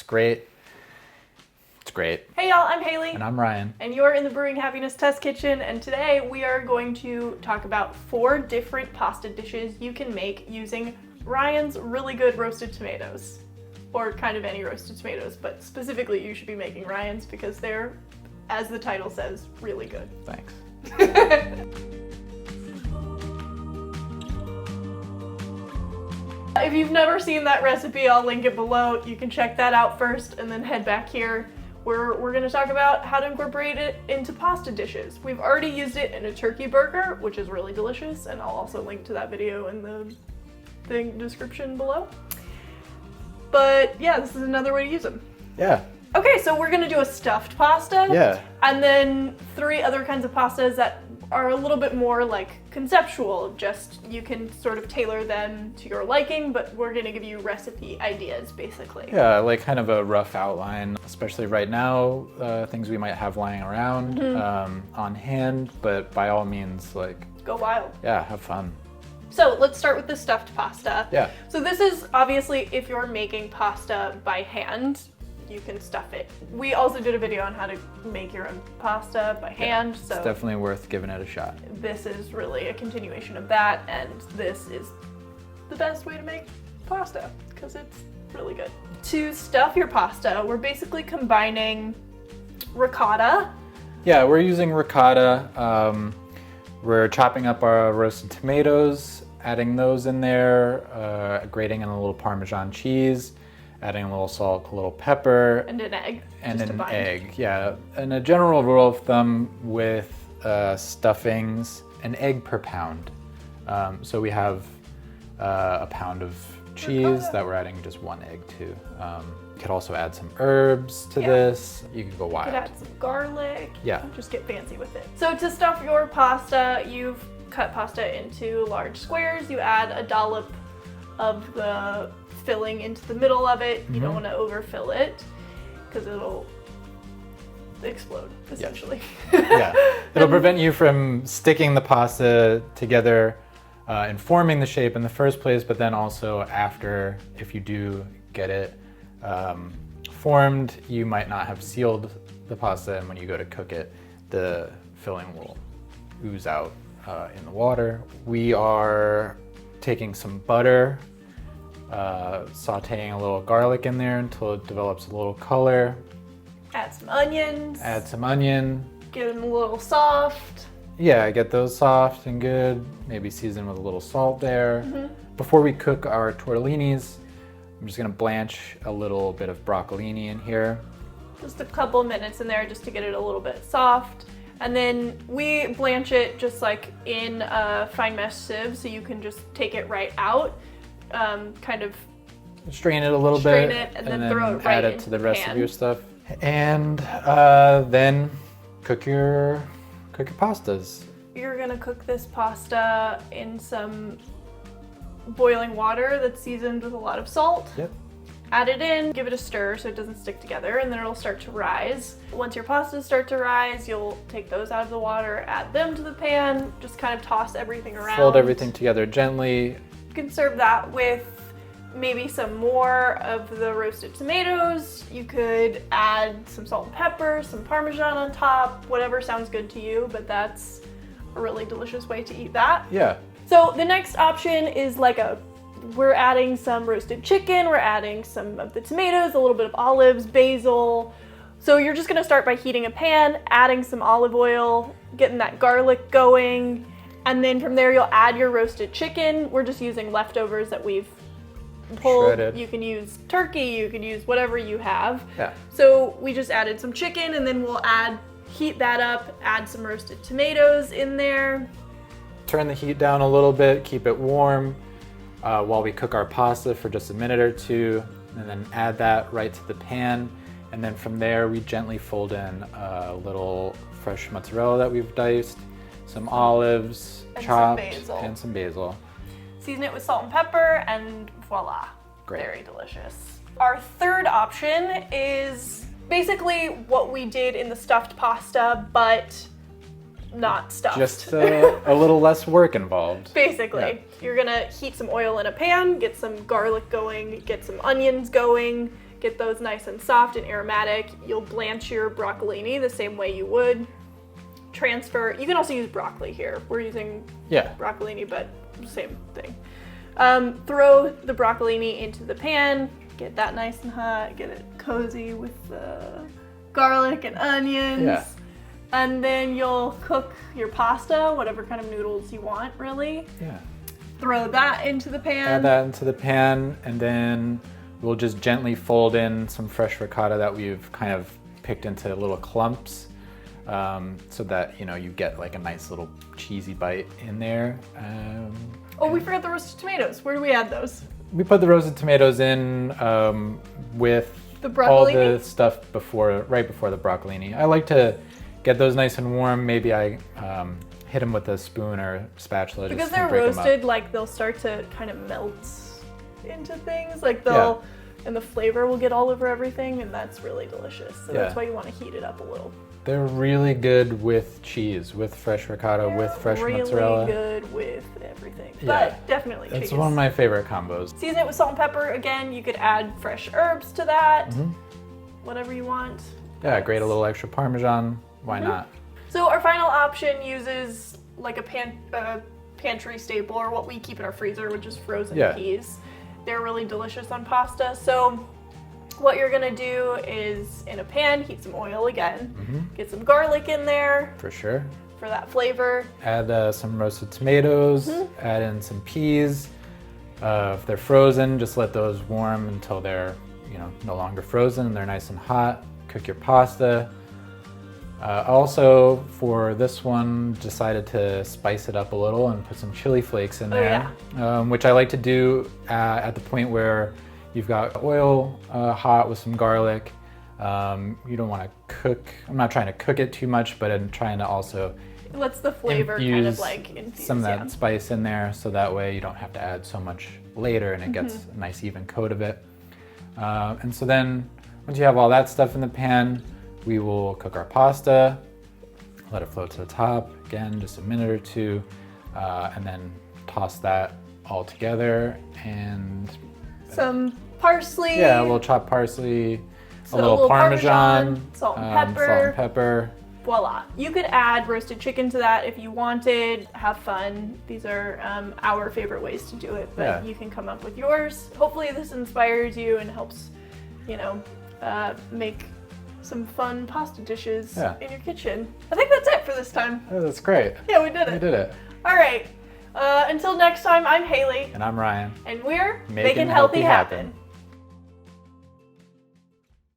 great. It's great. Hey y'all, I'm Haley. And I'm Ryan. And you're in the Brewing Happiness Test Kitchen, and today we are going to talk about 4 different pasta dishes you can make using Ryan's really good roasted tomatoes. Or kind of any roasted tomatoes, but specifically you should be making Ryan's because they're, as the title says, really good. Thanks. If you've never seen that recipe, I'll link it below. You can check that out first and then head back here where we're going to talk about how to incorporate it into pasta dishes. We've already used it in a turkey burger, which is really delicious, and I'll also link to that video in the description below. But yeah, this is another way to use them. Yeah. Okay, so we're gonna do a stuffed pasta. Yeah. And then 3 other kinds of pastas that are a little bit more like conceptual, just you can sort of tailor them to your liking, but we're gonna give you recipe ideas basically. Yeah, like kind of a rough outline, especially right now, things we might have lying around on hand, but by all means, like... Go wild. Yeah, have fun. So let's start with the stuffed pasta. Yeah. So this is obviously if you're making pasta by hand, you can stuff it. We also did a video on how to make your own pasta by hand, so it's definitely worth giving it a shot. This is really a continuation of that, and this is the best way to make pasta because it's really good. To stuff your pasta, we're basically combining ricotta. Yeah, we're using ricotta. We're chopping up our roasted tomatoes, adding those in there, grating in a little Parmesan cheese, adding a little salt, a little pepper. And an egg. And an egg, yeah. And a general rule of thumb with stuffings, an egg per pound. So we have a pound of cheese that we're adding just 1 egg to. You could also add some herbs to this. You could go wild. You could add some garlic. Yeah. Just get fancy with it. So to stuff your pasta, you've cut pasta into large squares. You add a dollop of the filling into the middle of it. You don't want to overfill it because it'll explode essentially. Yeah, it'll prevent you from sticking the pasta together and forming the shape in the first place, but then also after, if you do get it formed, you might not have sealed the pasta, and when you go to cook it, the filling will ooze out in the water. We are taking some butter, sauteing a little garlic in there until it develops a little color. Add some onions. Add some onion. Get them a little soft. Yeah, get those soft and good. Maybe season with a little salt there. Before we cook our tortellinis, I'm just gonna blanch a little bit of broccolini in here. Just a couple of minutes in there just to get it a little bit soft. And then we blanch it just like in a fine mesh sieve, so you can just take it right out. Kind of strain it a little bit, and then throw it right add it into to the the rest pan. of your stuff. And then cook your pastas. You're gonna cook this pasta in some boiling water that's seasoned with a lot of salt. Yep. Add it in, give it a stir so it doesn't stick together, and then it'll start to rise. Once your pastas start to rise, you'll take those out of the water, add them to the pan, just kind of toss everything around. Fold everything together gently. You can serve that with maybe some more of the roasted tomatoes. You could add some salt and pepper, some Parmesan on top, whatever sounds good to you, but that's a really delicious way to eat that. Yeah. So the next option is we're adding some roasted chicken, we're adding some of the tomatoes, a little bit of olives, basil. So you're just gonna start by heating a pan, adding some olive oil, getting that garlic going, and then from there you'll add your roasted chicken. We're just using leftovers that we've pulled. Shredded. You can use turkey, you can use whatever you have. Yeah. So we just added some chicken, and then we'll heat that up, add some roasted tomatoes in there. Turn the heat down a little bit, keep it warm while we cook our pasta for just a minute or two, and then add that right to the pan. And then from there, we gently fold in a little fresh mozzarella that we've diced, some olives, and chopped, some basil. and some basil. Season it with salt and pepper, and voila. Great. Very delicious. Our third option is basically what we did in the stuffed pasta, but not stuffed. Just a little less work involved. Basically. Yeah. You're gonna heat some oil in a pan, get some garlic going, get some onions going, Get those nice and soft and aromatic. You'll blanch your broccolini the same way you would. Transfer, you can also use broccoli here. We're using broccolini, but same thing. Throw the broccolini into the pan, get that nice and hot, get it cozy with the garlic and onions. Yeah. And then you'll cook your pasta, whatever kind of noodles you want, really. Yeah. Throw that into the pan. Add that into the pan, and then we'll just gently fold in some fresh ricotta that we've kind of picked into little clumps, so that you get like a nice little cheesy bite in there. Oh, we forgot the roasted tomatoes. Where do we add those? We put the roasted tomatoes in with The all broccolini? the stuff right before the broccolini. I like to get those nice and warm. Maybe I hit them with a spoon or spatula. Because just to they're break 'em up. roasted, like they'll start to kind of melt into things. Like they'll, and the flavor will get all over everything, and that's really delicious. So that's why you want to heat it up a little. They're really good with cheese, with fresh ricotta, with fresh mozzarella. Really good with everything, but definitely cheese. It's one of my favorite combos. Season it with salt and pepper. Again, you could add fresh herbs to that, whatever you want. Yeah, grate a little extra Parmesan. Why not? So our final option uses like a pantry staple, or what we keep in our freezer, which is frozen peas. They're really delicious on pasta. So what you're gonna do is, in a pan, heat some oil again, get some garlic in there. For sure. For that flavor. Add some roasted tomatoes, add in some peas. If they're frozen, just let those warm until they're no longer frozen and they're nice and hot. Cook your pasta. Also, for this one, decided to spice it up a little and put some chili flakes in there, which I like to do at the point where you've got oil hot with some garlic. You don't want to cook. I'm not trying to cook it too much, but I'm trying to also lets the flavor kind of like infuse some of that spice in there, so that way you don't have to add so much later, and it gets a nice even coat of it. And so then, once you have all that stuff in the pan, we will cook our pasta, let it float to the top, again, just a minute or two, and then toss that all together, and some parsley. Yeah, a little chopped parsley, a little Parmesan, salt and pepper. Voila. You could add roasted chicken to that if you wanted. Have fun. These are our favorite ways to do it, but you can come up with yours. Hopefully this inspires you and helps, make some fun pasta dishes in your kitchen. I think that's it for this time. Oh, that's great. Yeah, we did it. We did it. All right. Until next time, I'm Haley. And I'm Ryan. And we're making healthy happen.